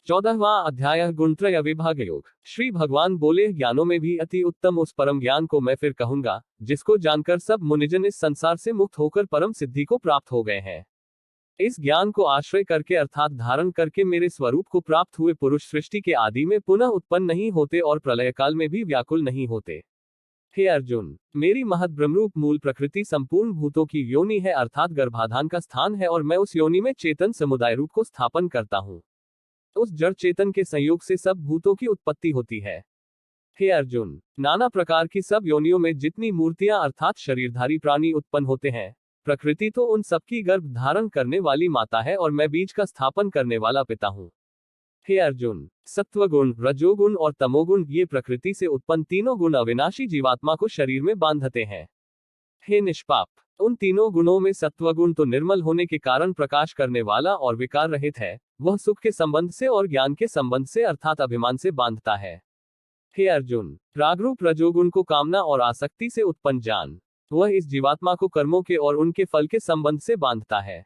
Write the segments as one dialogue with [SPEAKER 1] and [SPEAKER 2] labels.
[SPEAKER 1] 14वां अध्याय गुणत्रय विभाग योग। श्री भगवान बोले, ज्ञानों में भी अति उत्तम उस परम ज्ञान को मैं फिर कहूंगा, जिसको जानकर सब मुनिजन इस संसार से मुक्त होकर परम सिद्धि को प्राप्त हो गए हैं। इस ज्ञान को आश्रय करके अर्थात धारण करके मेरे स्वरूप को प्राप्त हुए पुरुष सृष्टि के आदि में पुनः उत्पन्न नहीं होते और प्रलय काल में भी व्याकुल नहीं होते। हे अर्जुन, मेरी महत ब्रह्मरूप मूल प्रकृति संपूर्ण भूतों की योनि है, अर्थात गर्भाधान का स्थान है, और मैं उस योनि में चेतन समुदाय रूप को स्थापन करता हूँ। उस जड़ चेतन के संयोग से सब भूतों की उत्पत्ति होती है। हे अर्जुन, नाना प्रकार की सब योनियों में जितनी मूर्तियां अर्थात शरीरधारी प्राणी उत्पन्न होते हैं, प्रकृति तो उन सबकी गर्भ धारण करने वाली माता है और मैं बीज का स्थापन करने वाला पिता हूँ। हे अर्जुन, सत्वगुण, रजोगुण और तमोगुण ये प्रकृति से उत्पन्न तीनों गुण अविनाशी जीवात्मा को शरीर में बांधते हैं। हे निष्पाप, उन तीनों गुणों में सत्वगुण तो निर्मल होने के कारण प्रकाश करने वाला और विकार रहित है, वह सुख के संबंध से और ज्ञान के संबंध से अर्थात अभिमान से बांधता है। हे अर्जुन, रागरूप रजोगुण को कामना और आसक्ति से उत्पन्न जान, वह इस जीवात्मा को कर्मों के और उनके फल के संबंध से बांधता है।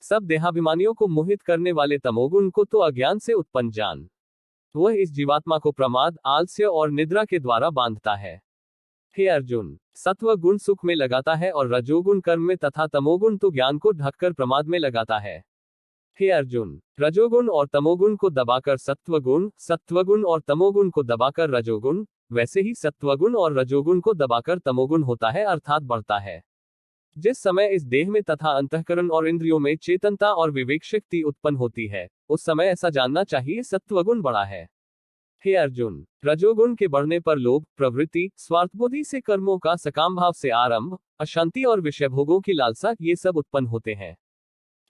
[SPEAKER 1] सब देहाभिमानियों को मोहित करने वाले तमोगुण को तो अज्ञान से उत्पन्न जान, वह इस जीवात्मा को प्रमाद, आलस्य और निद्रा के द्वारा बांधता है। हे अर्जुन, सत्व गुण सुख में लगाता है और रजोगुण कर्म में तथा तमोगुण तो ज्ञान को ढककर प्रमाद में लगाता है। हे अर्जुन, रजोगुण और तमोगुण को दबाकर सत्वगुण और तमोगुण को दबाकर रजोगुण, वैसे ही सत्वगुण और रजोगुण को दबाकर तमोगुण होता है अर्थात बढ़ता है। जिस समय इस देह में तथा अंतःकरण और इंद्रियों में चेतनता और विवेक शक्ति उत्पन्न होती है, उस समय ऐसा जानना चाहिए सत्वगुण बढ़ा है। हे अर्जुन, रजोगुण के बढ़ने पर लोभ, प्रवृत्ति, स्वार्थबुद्धि से कर्मों का सकाम भाव से आरंभ, अशांति और विषय भोगों की लालसा ये सब उत्पन्न होते हैं।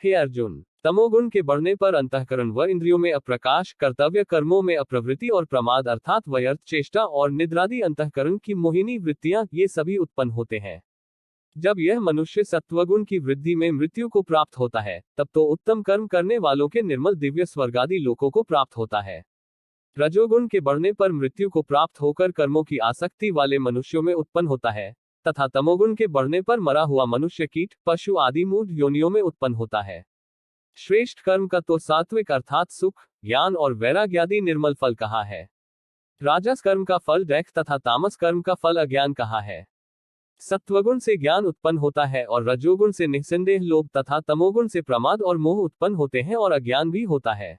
[SPEAKER 1] हे अर्जुन, तमोगुण के बढ़ने पर अंतःकरण व इंद्रियों में अप्रकाश, कर्तव्य कर्मों में अप्रवृत्ति और प्रमाद अर्थात व्यर्थ चेष्टा और निद्रादि अंतःकरण की मोहिनी वृत्तियां ये सभी उत्पन्न होते हैं। जब यह मनुष्य सत्वगुण की वृद्धि में मृत्यु को प्राप्त होता है, तब तो उत्तम कर्म करने वालों के निर्मल दिव्य स्वर्गादि लोकों को प्राप्त होता है। रजोगुण के बढ़ने पर मृत्यु को प्राप्त होकर कर्मों की आसक्ति वाले मनुष्यों में उत्पन्न होता है तथा तमोगुण के बढ़ने पर मरा हुआ मनुष्य कीट, पशु आदि मूढ़ योनियों में उत्पन्न होता है। श्रेष्ठ कर्म का तो सात्विक अर्थात सुख, ज्ञान और वैराग्यादि निर्मल फल कहा है। राजस कर्म का फल दैख तथा तामस कर्म का फल अज्ञान कहा है। सत्वगुण से ज्ञान उत्पन्न होता है और रजोगुण से निस्संदेह लोभ तथा तमोगुण से प्रमाद और मोह उत्पन्न होते हैं और अज्ञान भी होता है।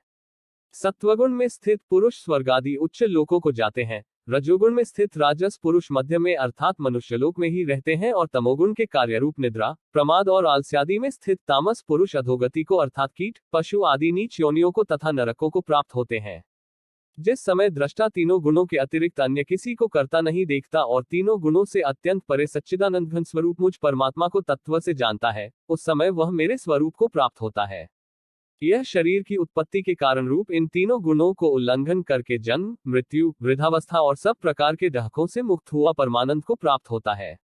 [SPEAKER 1] सत्वगुण में स्थित पुरुष स्वर्गादि उच्च लोकों को जाते हैं, रजोगुण में स्थित राजस पुरुष मध्य में अर्थात मनुष्यलोक में ही रहते हैं और तमोगुण के कार्यरूप निद्रा, प्रमाद और आलस्यादि में स्थित तामस पुरुष अधोगति को अर्थात कीट, पशु आदि नीच योनियों को तथा नरकों को प्राप्त होते हैं। जिस समय दृष्टा तीनों गुणों के अतिरिक्त अन्य किसी को करता नहीं देखता और तीनों गुणों से अत्यंत परे सच्चिदानंद घन स्वरूप मुझ परमात्मा को तत्व से जानता है, उस समय वह मेरे स्वरूप को प्राप्त होता है। यह शरीर की उत्पत्ति के कारण रूप इन तीनों गुणों को उल्लंघन करके जन्म, मृत्यु, वृद्धावस्था और सब प्रकार के डहकों से मुक्त हुआ परमानंद को प्राप्त होता है।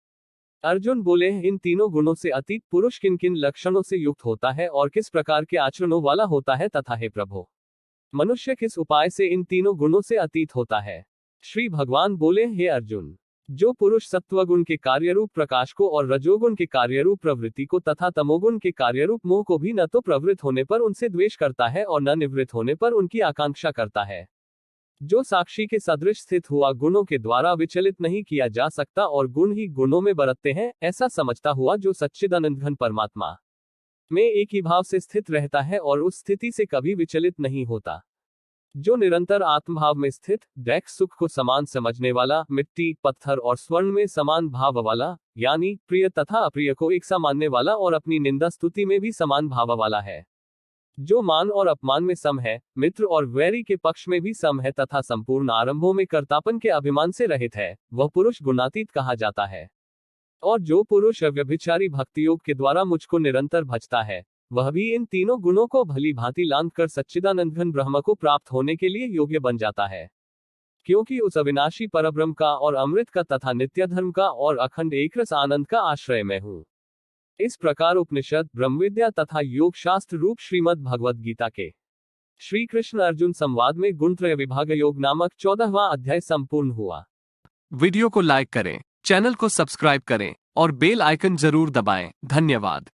[SPEAKER 1] अर्जुन बोले, इन तीनों गुणों से अतीत पुरुष किन किन लक्षणों से युक्त होता है और किस प्रकार के आचरणों वाला होता है तथा हे प्रभु, मनुष्य किस उपाय से इन तीनों गुणों से अतीत होता है। श्री भगवान बोले, हे अर्जुन, जो पुरुष सत्वगुण के कार्यरूप प्रकाश को और रजोगुण के कार्यरूप प्रवृत्ति को तथा तमोगुण के कार्यरूप मोह को भी न तो प्रवृत्त होने पर उनसे द्वेष करता है और न निवृत्त होने पर उनकी आकांक्षा करता है, जो साक्षी के सदृश स्थित हुआ गुणों के द्वारा विचलित नहीं किया जा सकता और गुण ही गुणों में बरतते हैं, ऐसा समझता हुआ जो सच्चिदानंद घन परमात्मा में एक ही भाव से स्थित रहता है और उस स्थिति से कभी विचलित नहीं होता, जो निरंतर आत्मभाव में स्थित, दैख सुख को समान समझने वाला, मिट्टी, पत्थर और स्वर्ण में समान भाव वाला, यानी प्रिय तथा अप्रिय को एक सा मानने वाला और अपनी निंदा स्तुति में भी समान भाव वाला है, जो मान और अपमान में सम है, मित्र और वैरी के पक्ष में भी सम है तथा संपूर्ण आरंभों में कर्तापन के अभिमान से रहित है, वह पुरुष गुणातीत कहा जाता है। और जो पुरुष अव्यभिचारी भक्ति योग के द्वारा मुझको निरंतर भजता है, वह भी इन तीनों गुणों को भली भांति लांघ कर सच्चिदानंद घन ब्रह्म को प्राप्त होने के लिए योग्य बन जाता है, क्योंकि उस अविनाशी परब्रह्म का और अमृत का तथा नित्य धर्म का और अखंड एकरस आनंद का आश्रय मैं हूँ। इस प्रकार उपनिषद, ब्रह्मविद्या तथा योग शास्त्र रूप श्रीमद् भगवद गीता के श्री कृष्ण अर्जुन संवाद में गुणत्रय विभाग योग नामक 14वां अध्याय संपूर्ण हुआ।
[SPEAKER 2] वीडियो को लाइक करें, चैनल को सब्सक्राइब करें और बेल आइकन जरूर दबाएं। धन्यवाद।